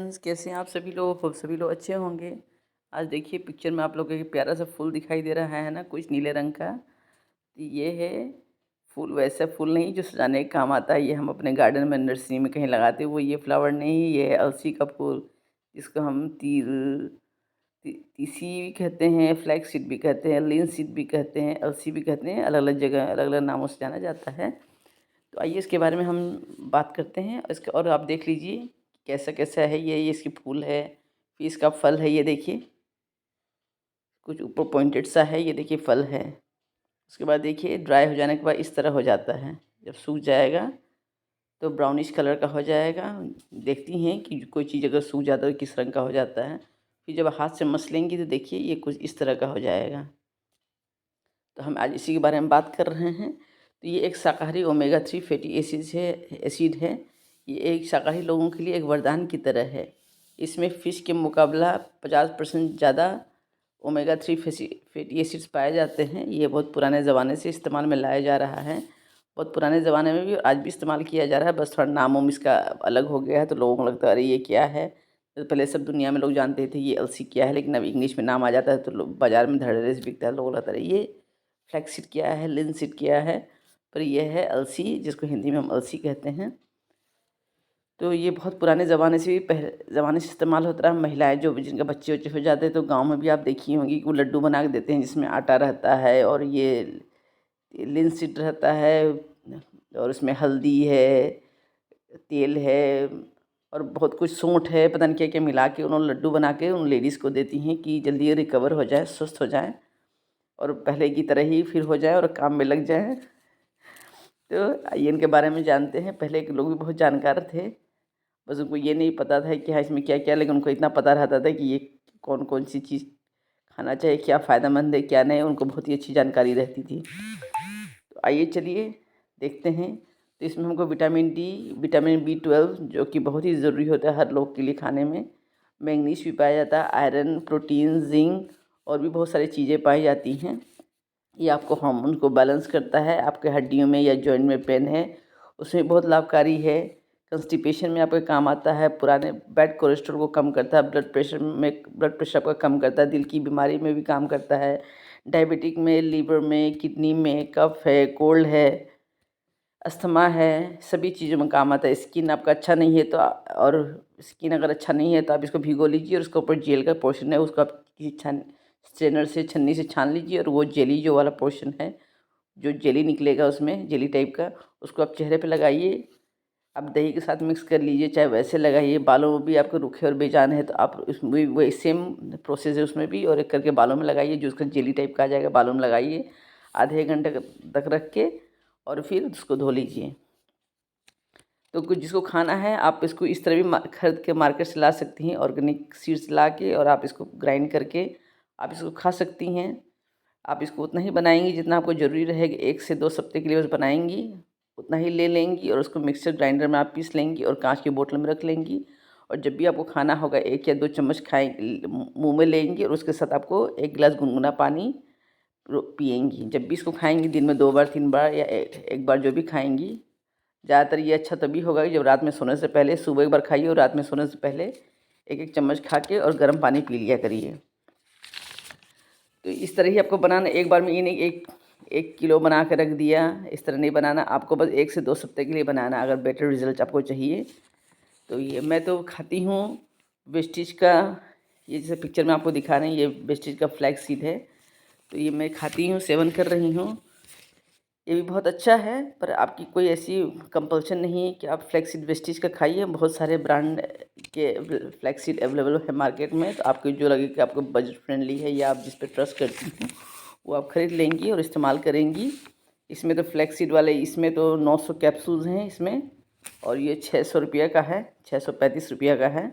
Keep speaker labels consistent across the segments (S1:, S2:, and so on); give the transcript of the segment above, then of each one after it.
S1: Friends, कैसे हैं आप सभी लोग? होप सभी लोग अच्छे होंगे। आज देखिए पिक्चर में आप लोगों को एक प्यारा सा फूल दिखाई दे रहा है ना, कुछ नीले रंग का। तो ये है फूल, वैसा फूल नहीं जो सजाने का काम आता है। ये हम अपने गार्डन में, नर्सरी में कहीं लगाते हैं। वो ये फ्लावर नहीं, ये है अलसी का फूल, जिसको हम तीसी भी कहते हैं, फ्लैक्स सीड भी कहते हैं, लिन सीड भी कहते हैं, अलसी भी कहते हैं। अलग अलग जगह अलग अलग नामों से जाना जाता है। तो आइए इसके बारे में हम बात करते हैं। इसके और आप देख लीजिए कैसा कैसा है ये इसकी फूल है, फिर इसका फल है। ये देखिए कुछ ऊपर पॉइंटेड सा है, ये देखिए फल है। उसके बाद देखिए ड्राई हो जाने के बाद इस तरह हो जाता है। जब सूख जाएगा तो ब्राउनिश कलर का हो जाएगा। देखती हैं कि कोई चीज़ अगर सूख जाता है तो किस रंग का हो जाता है। फिर जब हाथ से मसलेंगी तो देखिए ये कुछ इस तरह का हो जाएगा। तो हम आज इसी के बारे में बात कर रहे हैं। तो ये एक शाकाहारी ओमेगा 3 फैटी एसिड है। ये एक शाकाहारी लोगों के लिए एक वरदान की तरह है। इसमें फ़िश के मुकाबला 50% ज़्यादा ओमेगा 3 फैटी एसिड्स पाए जाते हैं। ये बहुत पुराने ज़माने से इस्तेमाल में लाया जा रहा है। बहुत पुराने ज़माने में भी आज भी इस्तेमाल किया जा रहा है, बस थोड़ा नामों में इसका अलग हो गया है। तो लोगों को लगता है अरे ये क्या है। तो पहले सब दुनिया में लोग जानते थे ये अलसी क्या है, लेकिन अब इंग्लिश में नाम आ जाता है तो लोग बाज़ार में धड़ल्ले से बिकता है। लोगों को लगता है ये फ्लैक्स सीड क्या है, लिन सीड क्या है, पर यह है अलसी, जिसको हिंदी में हम अलसी कहते हैं। तो ये बहुत पुराने ज़माने से भी ज़माने से इस्तेमाल होता रहा। महिलाएं जो जिनके बच्चे वच्चे हो जाते हैं तो गांव में भी आप देखी होंगी कि वो लड्डू बना के देते हैं, जिसमें आटा रहता है और ये लिन सीड रहता है और उसमें हल्दी है, तेल है और बहुत कुछ सूंठ है, पता नहीं क्या क्या मिला के उन्होंने लड्डू बना के उन लेडीज़ को देती हैं कि जल्दी रिकवर हो जाए, स्वस्थ हो जाए और पहले की तरह ही फिर हो जाए और काम में लग जाए। तो आइए इनके बारे में जानते हैं। पहले के लोग भी बहुत जानकार थे, बस उनको ये नहीं पता था कि हाँ इसमें क्या क्या, लेकिन उनको इतना पता रहता था कि ये कौन कौन सी चीज़ खाना चाहिए, क्या फ़ायदेमंद है क्या नहीं, उनको बहुत ही अच्छी जानकारी रहती थी। तो आइए चलिए देखते हैं। तो इसमें हमको विटामिन डी, विटामिन B12 जो कि बहुत ही ज़रूरी होता है हर लोग के लिए खाने में, मैंगनीज भी पाया जाता है, आयरन, प्रोटीन, जिंक और भी बहुत सारी चीज़ें पाई जाती हैं। ये आपको हार्मोन को बैलेंस करता है। आपके हड्डियों में या जॉइंट में पेन है उसमें बहुत लाभकारी है। कंस्टिपेशन में आपके काम आता है। पुराने बैड कोलेस्ट्रॉल को कम करता है। ब्लड प्रेशर आपका कम करता है। दिल की बीमारी में भी काम करता है। डायबिटिक में, लीवर में, किडनी में, कफ है, कोल्ड है, अस्थमा है, सभी चीज़ों में काम आता है। स्किन आपका अच्छा नहीं है तो और स्किन अगर अच्छा नहीं है तो आप इसको भिगो लीजिए और उसके ऊपर जेल का पोर्शन है उसको आप किसी स्ट्रेनर से, छन्नी से छान लीजिए और वो जेली जो वाला पोर्शन है, जो जेली निकलेगा उसमें जेली टाइप का, उसको आप चेहरे पे लगाइए। आप दही के साथ मिक्स कर लीजिए, चाहे वैसे लगाइए। बालों में भी आपके रूखे और बेजान है तो आप उसमें वही सेम प्रोसेस है उसमें भी, और एक करके बालों में लगाइए। जो उसका जेली टाइप का आ जाएगा बालों में लगाइए, आधे घंटे तक रख के और फिर उसको धो लीजिए। तो कुछ जिसको खाना है आप इसको इस तरह भी खरीद के मार्केट से ला सकती हैं, ऑर्गेनिक सीड्स ला के, और आप इसको ग्राइंड करके आप इसको खा सकती हैं। आप इसको उतना ही बनाएंगी जितना आपको ज़रूरी रहेगा। 1 से 2 हफ्ते के लिए बस बनाएंगी, उतना ही ले लेंगी और उसको मिक्सर ग्राइंडर में आप पीस लेंगी और कांच की बोतल में रख लेंगी। और जब भी आपको खाना होगा 1 या 2 चम्मच मुंह में लेंगी और उसके साथ आपको 1 गिलास गुनगुना पानी पिएंगी। जब भी इसको खाएंगी दिन में 2 बार 3 बार या एक बार जो भी खाएंगी। ज़्यादातर ये अच्छा तभी होगा कि जब रात में सोने से पहले, सुबह एक बार खाइए और रात में सोने से पहले 1 1 चम्मच खा के और गर्म पानी पी लिया करिए। तो इस तरह ही आपको बनाना। एक बार में ये नहीं 1 किलो बना के रख दिया, इस तरह नहीं बनाना। आपको बस 1 से 2 हफ्ते के लिए बनाना अगर बेटर रिजल्ट आपको चाहिए। तो ये मैं तो खाती हूँ वेस्टीज का, ये जैसे पिक्चर में आपको दिखा रहे हैं ये वेस्टीज का फ्लैक्स सीड है। तो ये मैं खाती हूँ, सेवन कर रही हूँ। ये भी बहुत अच्छा है, पर आपकी कोई ऐसी कंपल्शन नहीं है कि आप फ्लैक्सीड वेस्टीज का खाइए। बहुत सारे ब्रांड के फ्लैक्सीड अवेलेबल है मार्केट में। तो आपको जो लगे कि आपको बजट फ्रेंडली है या आप जिस पे ट्रस्ट करती हैं वो आप ख़रीद लेंगी और इस्तेमाल करेंगी। इसमें तो फ्लैक्सीड वाले, इसमें तो 900 कैप्सूल्स हैं इसमें, और ये 600 रुपये का है, 635 रुपये का है।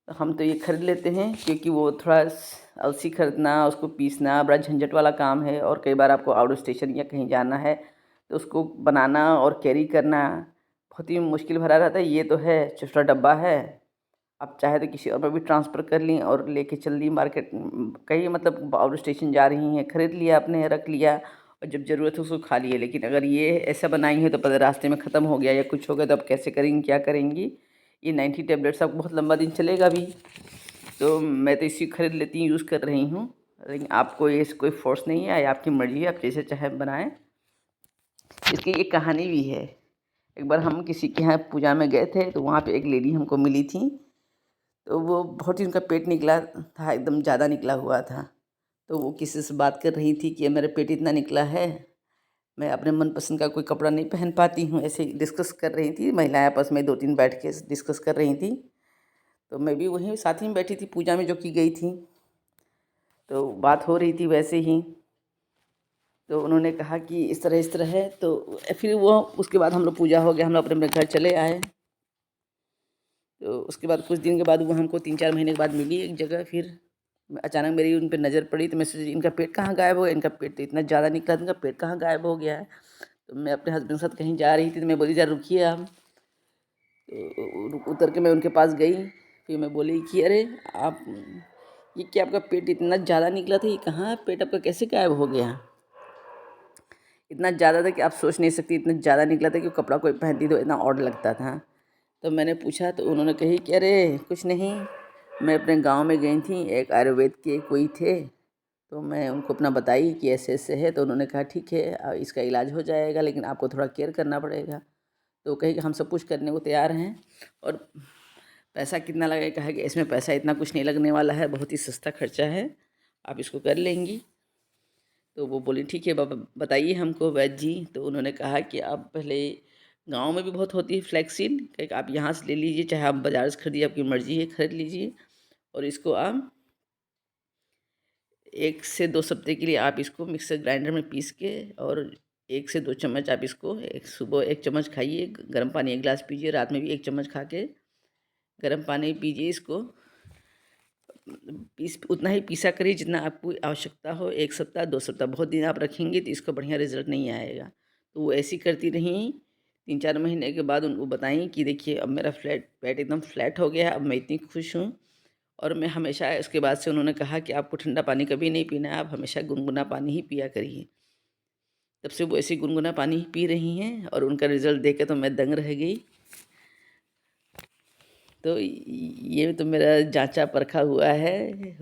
S1: तो हम तो ये ख़रीद लेते हैं क्योंकि वो थोड़ा अलसी खरीदना, उसको पीसना बड़ा झंझट वाला काम है, और कई बार आपको आउट स्टेशन या कहीं जाना है तो उसको बनाना और कैरी करना बहुत ही मुश्किल भरा रहता है। ये तो है छोटा डब्बा है, आप चाहे तो किसी और पर भी ट्रांसफ़र कर ली और लेके चल दी मार्केट। कहीं मतलब आउट स्टेशन जा रही हैं, ख़रीद लिया आपने, रख लिया और जब ज़रूरत हो उसको खा लिए। लेकिन अगर ये ऐसा बनाई है तो पता रास्ते में ख़त्म हो गया या कुछ हो गया तो आप कैसे करेंगी, क्या करेंगी। ये 90 टैबलेट्स आपको बहुत लंबा दिन चलेगा भी। तो मैं तो इसी खरीद लेती हूँ, यूज़ कर रही हूँ। लेकिन आपको ये कोई फ़ोर्स नहीं है, आपकी मर्ज़ी है, आप जैसे चाहे बनाएँ। इसकी एक कहानी भी है। एक बार हम किसी के यहाँ पूजा में गए थे, तो वहाँ पे एक लेडी हमको मिली थी। तो वो बहुत ही, उनका पेट निकला था, एकदम ज़्यादा निकला हुआ था। तो वो किसी से बात कर रही थी कि मेरा पेट इतना निकला है, मैं अपने मनपसंद का कोई कपड़ा नहीं पहन पाती हूँ। ऐसे ही डिस्कस कर रही थी, महिलाएं आपस में 2-3 बैठ के डिस्कस कर रही थी। तो मैं भी वहीं साथ ही में बैठी थी, पूजा में जो की गई थी। तो बात हो रही थी वैसे ही। तो उन्होंने कहा कि इस तरह है। तो फिर वो, उसके बाद हम लोग, पूजा हो गया, हम लोग अपने अपने घर चले आए। तो उसके बाद कुछ दिन के बाद वो हमको 3-4 महीने के बाद मिली एक जगह। फिर अचानक मेरी उन पर नज़र पड़ी, तो मैं सोची इनका पेट कहाँ गायब हो गया, इनका पेट तो इतना ज़्यादा निकला था, इनका पेट कहाँ गायब हो गया है। तो मैं अपने हस्बैंड के साथ कहीं जा रही थी, तो मैं बोली ज़रा रुकिए आप। तो उतर के मैं उनके पास गई। फिर मैं बोली कि अरे आप, ये क्या आपका पेट इतना ज़्यादा निकला था, ये कहाँ पेट आपका कैसे गायब हो गया। इतना ज़्यादा था कि आप सोच नहीं सकती, इतना ज़्यादा निकला था कि कपड़ा कोई पहनती तो इतना ऑड लगता था। तो मैंने पूछा, तो उन्होंने कही कि अरे कुछ नहीं, मैं अपने गांव में गई थी, एक आयुर्वेद के कोई थे, तो मैं उनको अपना बताई कि ऐसे ऐसे है। तो उन्होंने कहा ठीक है, इसका इलाज हो जाएगा, लेकिन आपको थोड़ा केयर करना पड़ेगा। तो कही कि हम सब कुछ करने को तैयार हैं। और पैसा कितना लगेगा, कहा कि इसमें पैसा इतना कुछ नहीं लगने वाला है, बहुत ही सस्ता खर्चा है, आप इसको कर लेंगी। तो वो बोली ठीक है बाबा, बताइए हमको वैद्य जी। तो उन्होंने कहा कि आप पहले, गांव में भी बहुत होती है फ्लैक्सीन, कि आप यहाँ से ले लीजिए, चाहे आप बाज़ार से खरीदिए, आपकी मर्ज़ी है, खरीद लीजिए। और इसको आप 1 से 2 सप्ताह के लिए आप इसको मिक्सर ग्राइंडर में पीस के, और 1 से 2 चम्मच आप इसको, एक सुबह 1 चम्मच खाइए, गर्म पानी 1 गिलास पीजिए, रात में भी 1 चम्मच खा के गर्म पानी पीजिए। इसको पीस उतना ही पीसा करिए जितना आपको आवश्यकता हो। 1 सप्ताह 2 सप्ताह, बहुत दिन आप रखेंगे तो इसका बढ़िया रिजल्ट नहीं आएगा। तो वो ऐसी करती रहीं। 3-4 महीने के बाद उनको बताई कि देखिए अब मेरा पेट एकदम फ्लैट हो गया है, अब मैं इतनी खुश हूँ। और मैं हमेशा, उसके बाद से उन्होंने कहा कि आपको ठंडा पानी कभी नहीं पीना है, आप हमेशा गुनगुना पानी ही पिया करिए। तब से वो ऐसे गुनगुना पानी ही पी रही हैं, और उनका रिज़ल्ट देख के तो मैं दंग रह गई। तो ये तो मेरा जाँचा परखा हुआ है,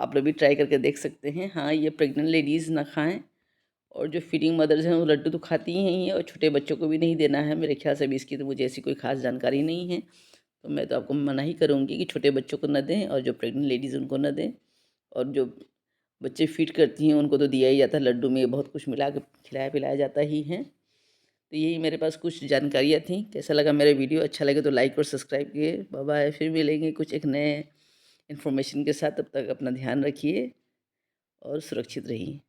S1: आप लोग भी ट्राई करके देख सकते हैं। हाँ, ये प्रेग्नेंट लेडीज़ ना खाएँ, और जो फीडिंग मदर्स हैं वो लड्डू तो खाती ही हैं, और छोटे बच्चों को भी नहीं देना है मेरे ख्याल से। अभी इसकी तो मुझे ऐसी कोई ख़ास जानकारी नहीं है, तो मैं तो आपको मना ही करूँगी कि छोटे बच्चों को न दें, और जो प्रेग्नेंट लेडीज़ उनको न दें। और जो बच्चे फीड करती हैं उनको तो दिया ही जाता है, लड्डू में बहुत कुछ मिला के खिलाया पिलाया जाता ही है। तो यही मेरे पास कुछ जानकारियाँ थी। कैसा लगा मेरा वीडियो, अच्छा लगे तो लाइक और सब्सक्राइब किए। बाय बाय, फिर मिलेंगे कुछ एक नए इन्फॉर्मेशन के साथ। तब तक अपना ध्यान रखिए और सुरक्षित रहिए।